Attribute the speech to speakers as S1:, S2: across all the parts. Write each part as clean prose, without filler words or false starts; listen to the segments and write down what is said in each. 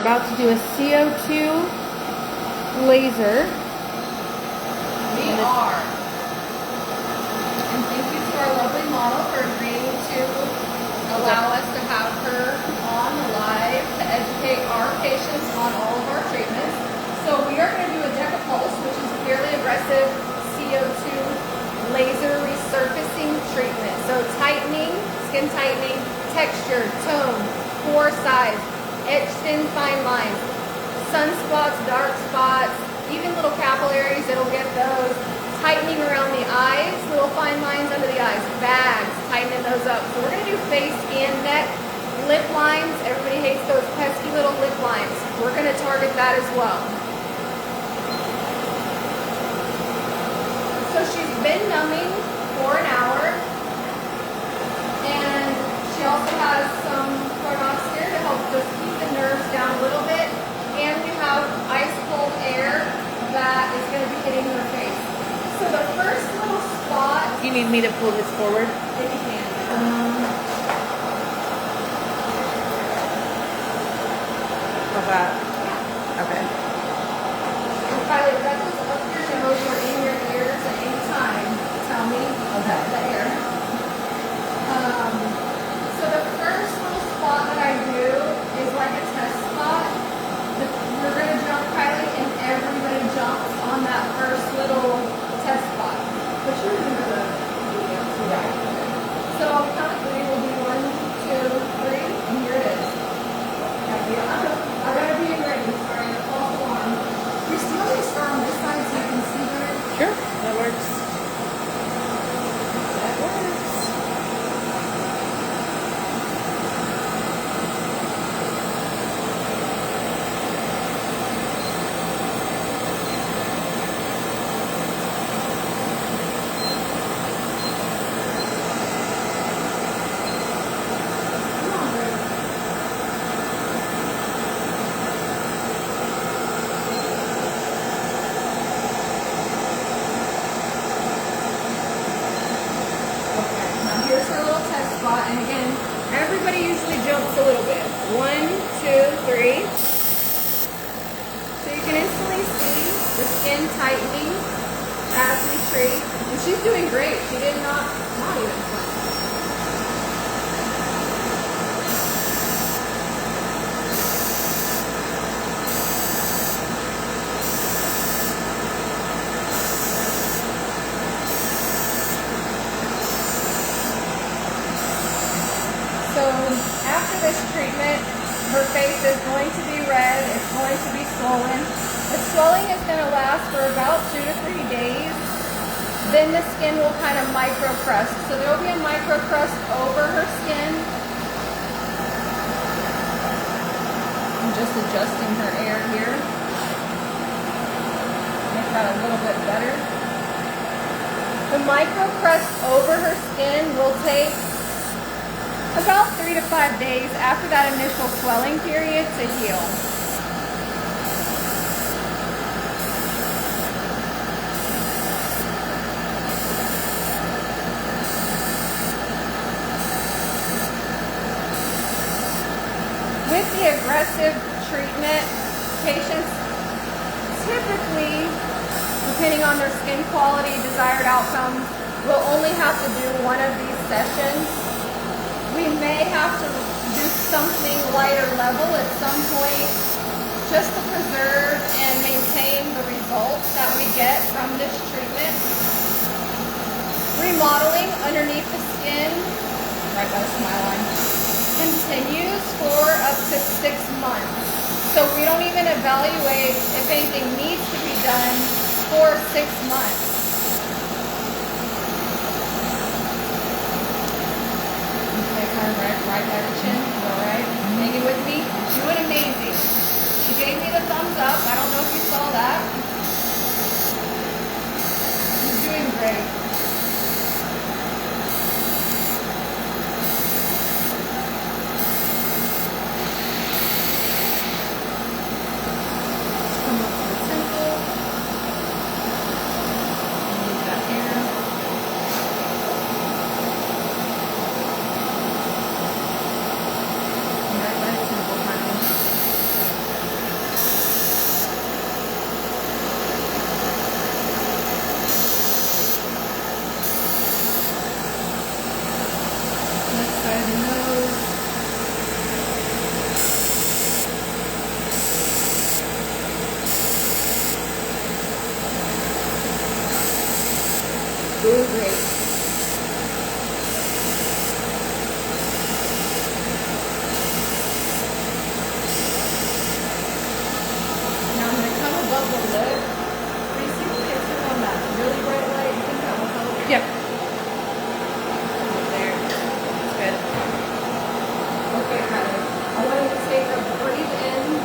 S1: we're about to do a CO2 laser.
S2: We are. And thank you to our lovely model for agreeing to allow us to have her on live to educate our patients on all of our treatments. So we are going to do a decapulse, which is a fairly aggressive CO2 laser resurfacing treatment. So tightening, skin tightening, texture, tone, pore size, etched in fine lines, sunspots, dark spots, even little capillaries, it'll get those. Tightening around the eyes, little fine lines under the eyes, bags, tightening those up. So we're going to do face and neck, lip lines. Everybody hates those pesky little lip lines. We're going to target that as well. So she's been numbing for an hour, and she also has some products here to help just keep the nerves down a little bit, and we have ice cold air that is going to be hitting her face. So the first little spot...
S1: You need me to pull this forward?
S2: If you can.
S1: How's that?
S2: Yeah.
S1: Okay.
S2: And Kylie, if that goes up your nose or in your ears at any time, tell me.
S1: Okay.
S2: The air. So the first little spot that I do is like a test spot. We're going to jump, Kylie, and everybody jumps on that first little test spot. But you remember the video.
S1: Right.
S2: So I'll count to 3. We'll do 1, 2, 3, and here it is. I gotta be ready. Sorry, the false alarm. We still need to start on this side so you can see better.
S1: Sure, that works. That works.
S2: Come on, baby. Okay, now here's her little test spot, and again, everybody usually jumps a little bit. 1, 2, 3. So you can instantly see the skin tightening as we treat, and she's doing great. She did not even flinch. So after this treatment, her face is going to be red, it's going to be swollen. The swelling is going to last for about 2 to 3 days. Then the skin will kind of microcrust. So there will be a microcrust over her skin. I'm just adjusting her air here. Make that a little bit better. The microcrust over her skin will take about 3 to 5 days after that initial swelling period to heal. With the aggressive treatment, patients typically, depending on their skin quality, desired outcomes, will only have to do one of these sessions. We may have to do something lighter level at some point just to preserve and maintain the results that we get from this treatment. Remodeling underneath the skin, right by the smile line, continues for up to 6 months. So we don't even evaluate if anything needs to be done for 6 months. Right direction, all right. Hanging with me, doing amazing. She gave me the thumbs up. I don't know if you saw that. You're doing great. Come up to the temple. Move that hair. Right by the temple, honey.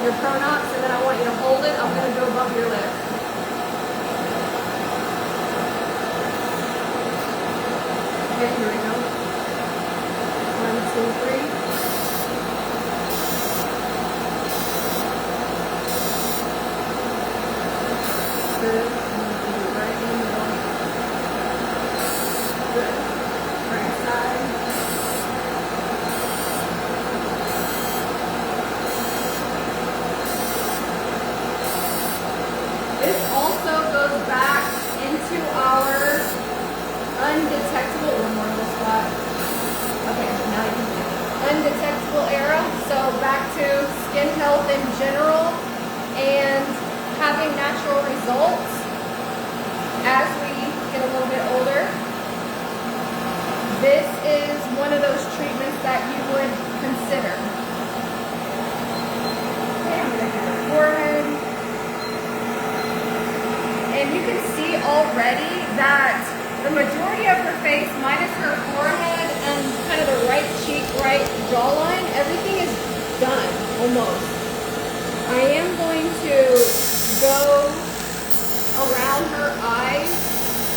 S2: your pronouns, and then I want you to hold it. I'm going to go above your lip. Okay, here we go. 1, 2, 3. Good. And then do right in the middle. Good. Right side. This also goes back into our undetectable, one more little spot. Okay, now you can do it. Undetectable era. So back to skin health in general and having natural results as we get a little bit older. This is one of those treatments that you would consider. Okay, I'm going to hit her forehead. And you can see already that the majority of her face, minus her forehead and kind of the right cheek, right jawline, everything is done, almost. I am going to go around her eyes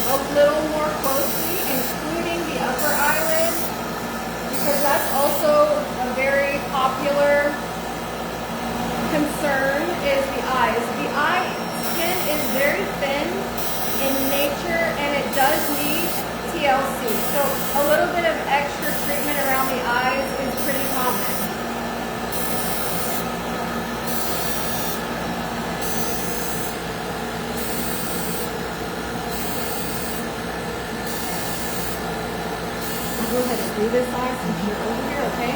S2: a little more closely, including the upper eyelid, because that's also a very popular concern is the eyes. The eye skin is very thin in nature and it does need TLC. So a little bit of extra treatment around the eyes is pretty common. I'll go ahead and do this eye since you're over here, okay?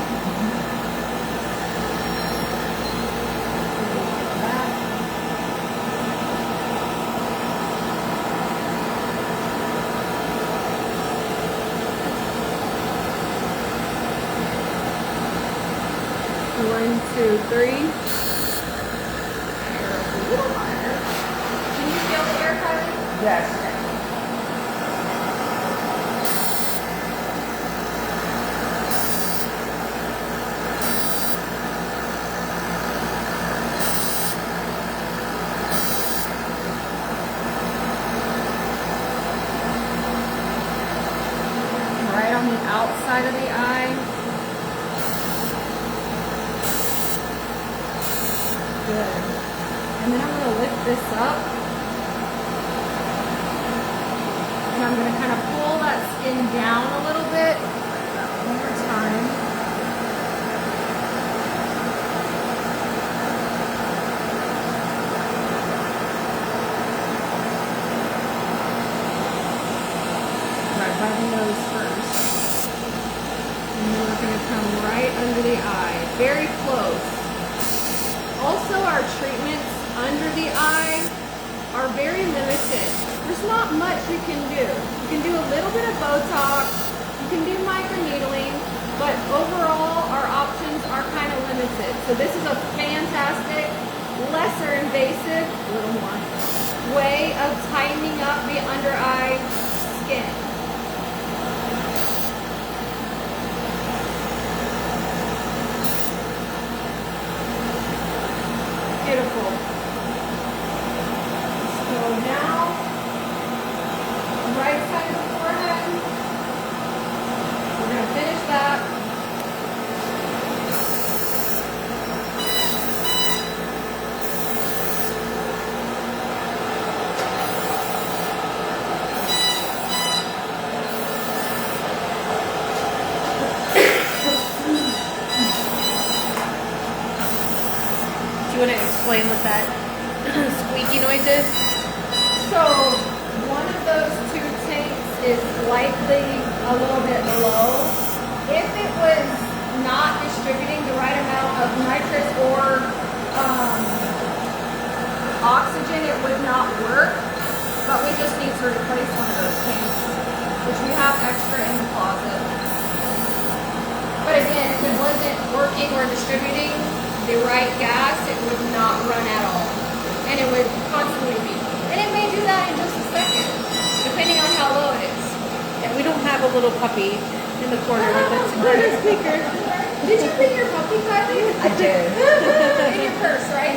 S2: One, two, three. A little higher. Can you feel the air, Kylie?
S3: Yes.
S2: Right on the outside of the eye. Good. And then I'm going to lift this up. And I'm going to kind of pull that skin down a little bit. One more time. Right by the nose first. And then we're going to come right under the eye. Very close. Also, our treatments under the eye are very limited. There's not much you can do. You can do a little bit of Botox, you can do microneedling, but overall our options are kind of limited. So this is a fantastic, lesser invasive, a little more, way of tightening up the under eye skin. Beautiful. So now, right side of the forehead. We're going to finish that.
S1: Do you want to explain what that squeaky noise is?
S2: So one of those two tanks is likely a little bit low. If it was not distributing the right amount of nitrous or oxygen, it would not work. But we just need to replace one of those tanks, which we have extra in the closet. But again, if it wasn't working or distributing the right gas, it would not run at all. And it would constantly beep. And it may do that in just a second, depending on how low it is.
S1: Yeah, we don't have a little puppy in the corner with a speaker.
S2: Did you bring your puppy, Kylie?
S3: I did.
S2: In your purse, right?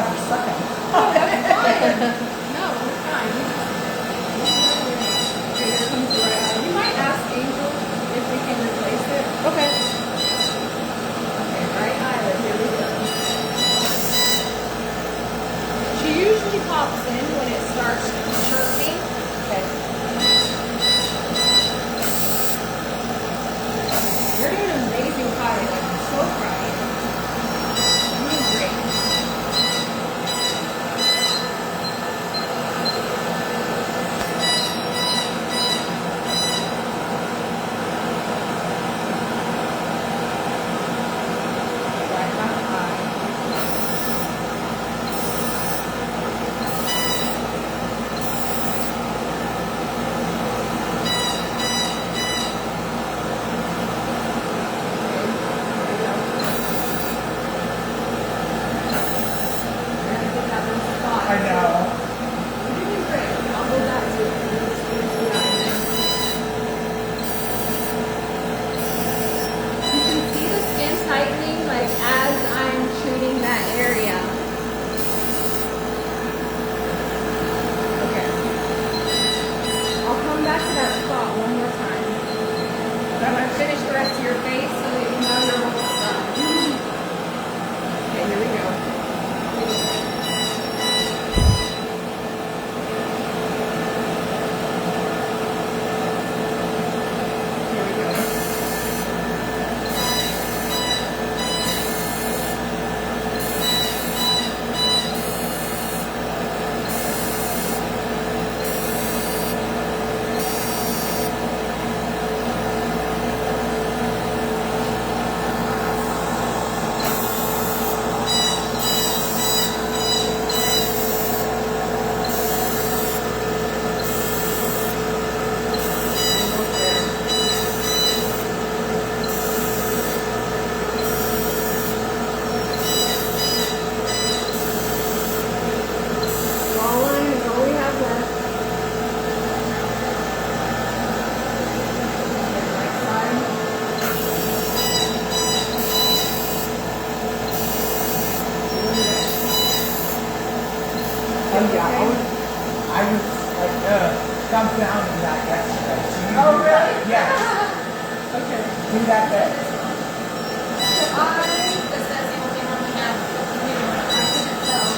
S3: thought you sucked it.
S2: Oh, that's fine. No, we're fine. Okay, here comes the right eye. You might ask Angel if we can replace it.
S1: Okay.
S2: Okay, right eyelid, here we go. She usually pops in when it starts chirping.
S1: Okay.
S2: You're doing an amazing Kylie. Like, I'm so proud of you. You're doing great. Right back eye.
S3: I know.
S2: You're doing great. I'll hold that too. You can see the skin tightening like as I'm treating that area. Okay. I'll come back to that spot one more time. I'm going to finish the rest of your face so that you know you're almost done. Okay, here we go. Here we go. Almost there. Jawline is all we have left. Okay, right side. Doing this.
S3: Oh yeah, I was like, dumbfounded that yesterday. So you
S2: Oh,
S3: do that.
S2: really?
S3: Yes.
S2: Okay.
S3: Do that there.
S2: This says the only one we have. I couldn't tell.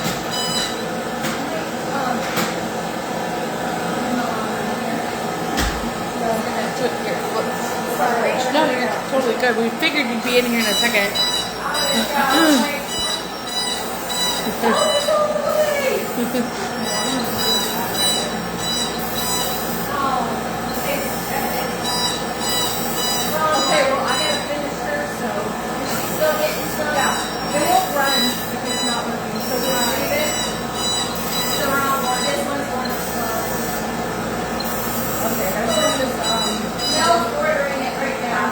S2: Sorry.
S1: No, you're totally good. We figured you'd be in here in a second.
S2: Okay, well, I gotta finish her, so is she still getting some? Yeah. It won't run if it's not working, so we'll leave it. So we're on one. This one's one slow. Okay, this one is Mel's ordering it right now.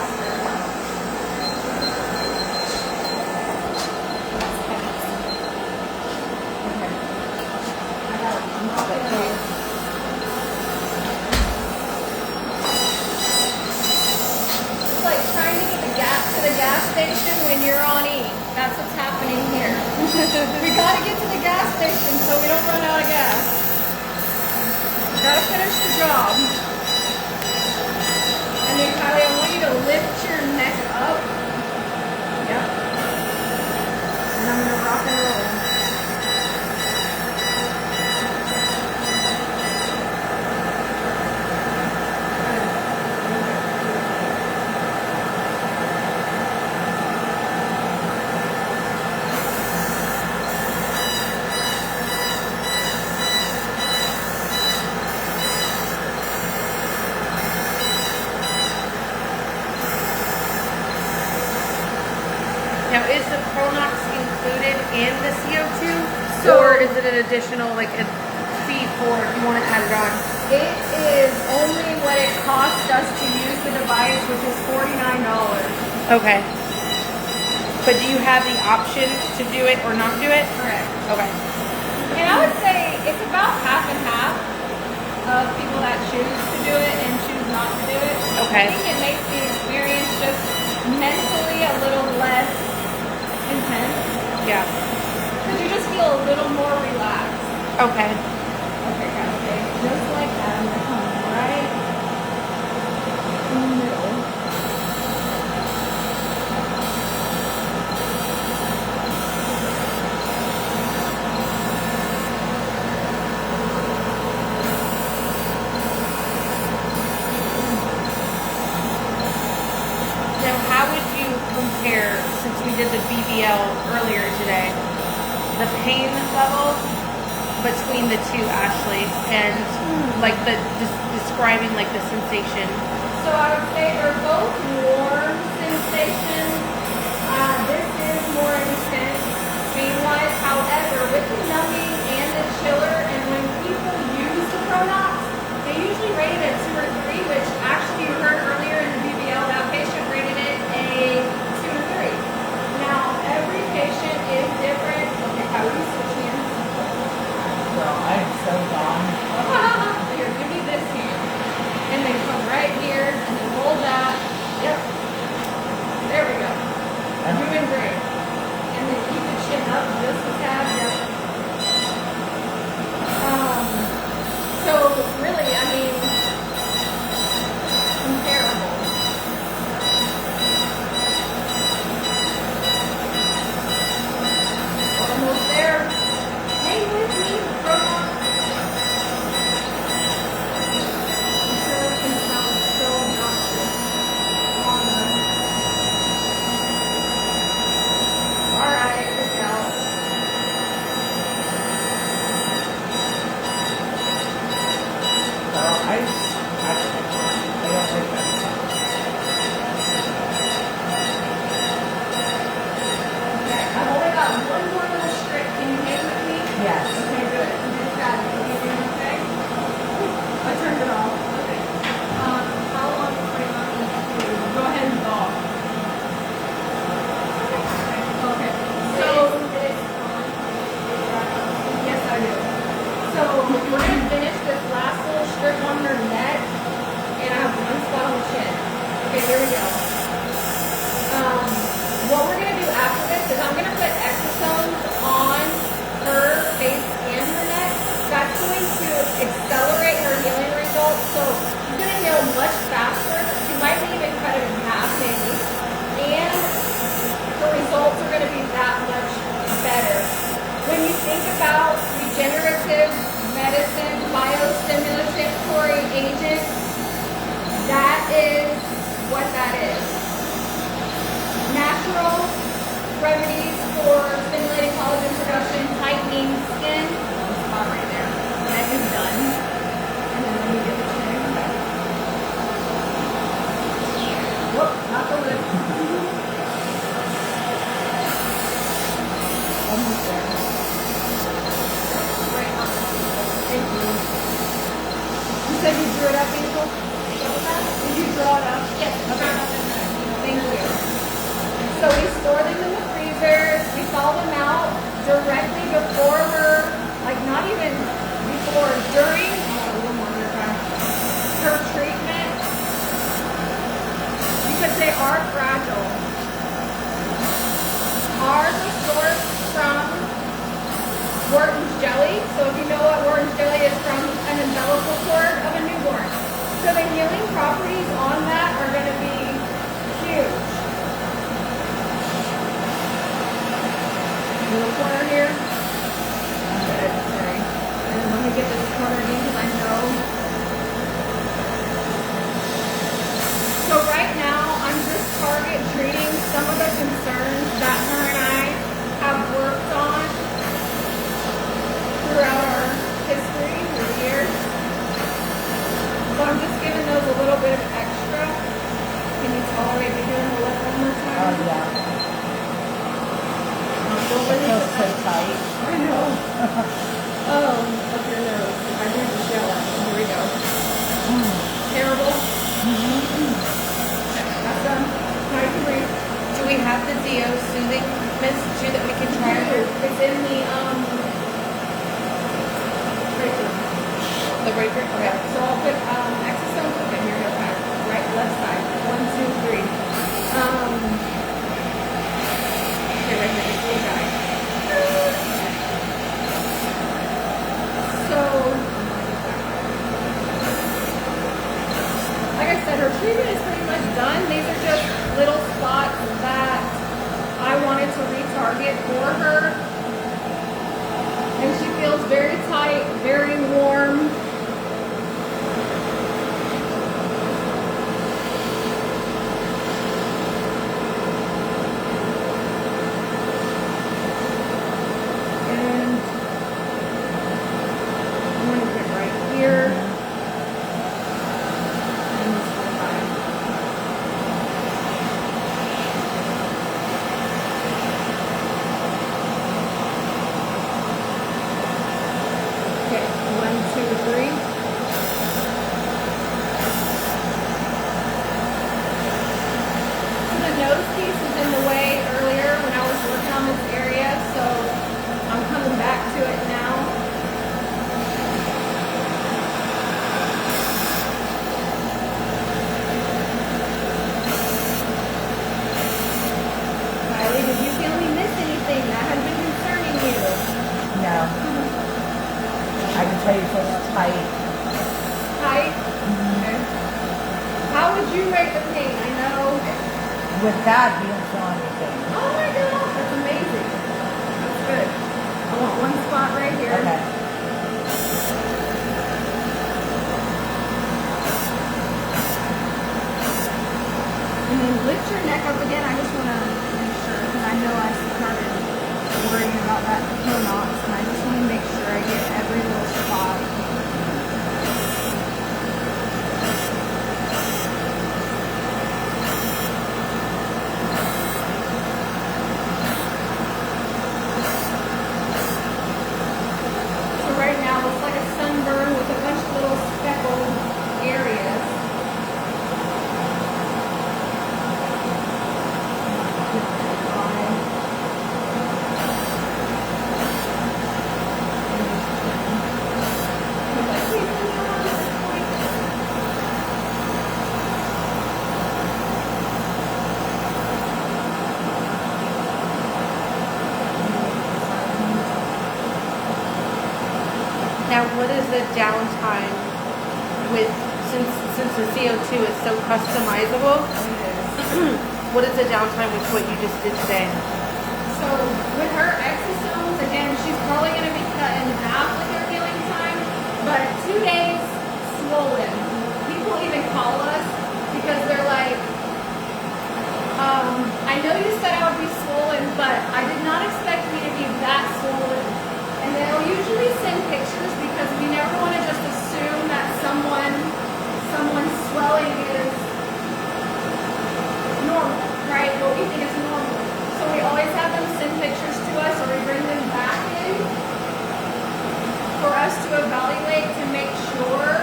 S2: It's like trying to get the gas station when you're on E. That's what's happening here. We gotta get to the gas station so we don't run out of gas. Gotta finish the job. And then Kylie, I want you to lift your neck up. Yep. And I'm gonna rock and roll.
S1: Now, is the Pronox included in the CO2?
S2: So-
S1: or is it an additional, like, a fee for if you want to add it on?
S2: It is only what it costs us to use the device, which is $49.
S1: Okay. But do you have the option to do it or not do it?
S2: Correct.
S1: Okay.
S2: And I would say it's about half and half of people that choose to do it and choose not to do it.
S1: Okay.
S2: I think it makes the experience just mentally a little less intense.
S1: Yeah.
S2: Because you just feel a little
S1: Okay.
S2: Okay, guys, okay. Just like that, I'm gonna come right in the middle.
S1: Now, how would you compare, since we did the BBL earlier today, the pain level between the two, Ashley, and like the describing like the sensation?
S2: So I would say they're both warm sensations. This is more intense pain-wise. However, with the numbing and the chiller, and when people use the Pronox, they usually rate it a 2 or 3, which actually you heard earlier in the BBL, that patient rated it a 2 or 3. Now, every patient is different. Okay, how are you switching hands?
S3: So I'm so gone.
S2: Here, give me this hand. And then come right here and then hold that. Yep. There we go. Doing great. And then keep the chin up just a tad. Yep. So really, I mean, comparable. Almost there. Hang with me, Pronox. I'm sure it can sound so obnoxious on the. Alright, look out.
S3: So I don't think that's
S2: Okay, I've only got one more little strip. Can you hang with me?
S3: yes.
S2: Okay, good. You just got it. You doing okay? I turned it off. Okay. How long before you want me to go ahead and thaw? Okay. So yes, I do. So we're gonna finish this last little strip on her neck, and I have one spot on the chin. Okay, here we go. What we're gonna do after this is I'm gonna put exosomes on her face and her neck. That's going to accelerate her healing results. So she's gonna heal much faster. She might even cut it in half, maybe. And the results are gonna be that much better. When you think about regenerative medicine, biostimulatory agents, that is what that is. Natural remedies for stimulating collagen production, tightening skin. This spot right there. That is done. And then let me get the chin. Whoop, not the lip. Almost there. Right on the table. Thank you. You said you drew it up, Angel? Did you draw it up? Yes. Okay. Thank you. So we store them in the freezer. We thaw them out directly before her, like not even before, during, a little more her treatment, because they are fragile. Ours are sourced from Wharton's jelly. So if you know what Wharton's jelly is from, an umbilical cord of a newborn. So the healing properties on that are going to be huge. Little corner here. Okay, sorry. And then let me get this corner in because I know. So right now, I'm just target treating some of the concerns that her and I have worked on throughout our history through the years. So I'm just giving those a little bit of extra. Can you tolerate me doing the lip one more time?
S3: Oh yeah. It feels so tight.
S2: I know. Up your nose. I need to show it. Here we go. Terrible. Okay, that's done. Now you can breathe.
S1: Do we have the DO soothing mist too that we can try?
S2: It's in the break room.
S1: The breaker? Okay.
S2: Yeah, so I'll put exosomes. Okay, here we go. Right, left side. 1, 2, 3. Okay, right here. This little guy. 3. So the nose piece was in the way earlier when I was working on this area, so I'm coming back to it now. Kylie, did you feel me miss anything that had been concerning you?
S3: No. I can tell you it's tight.
S2: Tight? Okay. How would you rate the pain? I know.
S3: With that, you don't feel anything.
S2: Oh my god, that's amazing. That's good. I want one spot right here.
S3: Okay.
S2: And then lift your neck up again. I just want to make sure, because I know I started worrying about that toe knots, and I just want to make sure I get every little spot. So right now it's like a sunburn with a bunch of little speckled areas.
S1: Now, what is the downtime with, since the CO2 is so customizable, what is the downtime with what you just did today?
S2: So with her exosomes, again, she's probably going to be cut in half with her healing time, but 2 days swollen. People even call us because they're like, I know you said I would be swollen, but I did not expect me to be that swollen. And they'll usually send pictures because we never want to just assume that someone's swelling is normal, right? What we think is normal. So we always have them send pictures to us, or we bring them back in for us to evaluate to make sure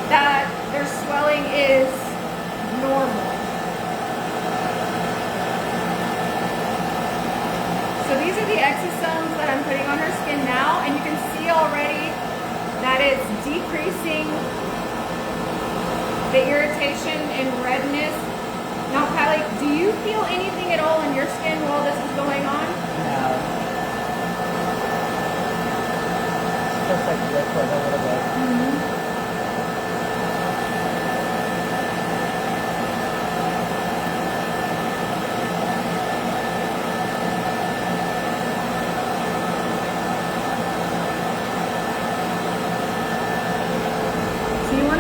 S2: that their swelling is normal. So these are the exosomes that I'm putting on her skin now, and you can see already that it's decreasing the irritation and redness. Now, Kylie, do you feel anything at all in your skin while this is going on?
S3: No. It's just like liquid a little bit.
S2: Mm-hmm.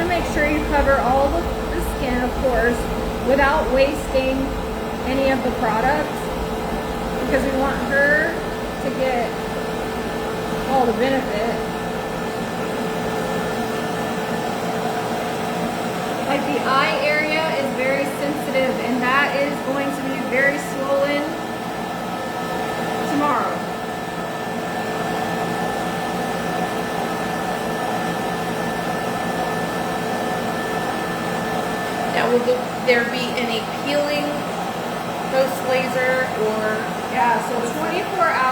S2: Make sure you cover all the skin, of course, without wasting any of the products, because we want her to get all the benefit. Like the eye area is very sensitive, and that is going to be very swollen tomorrow.
S1: Now, will there be any peeling post-laser or?
S2: Yeah, so 24 hours.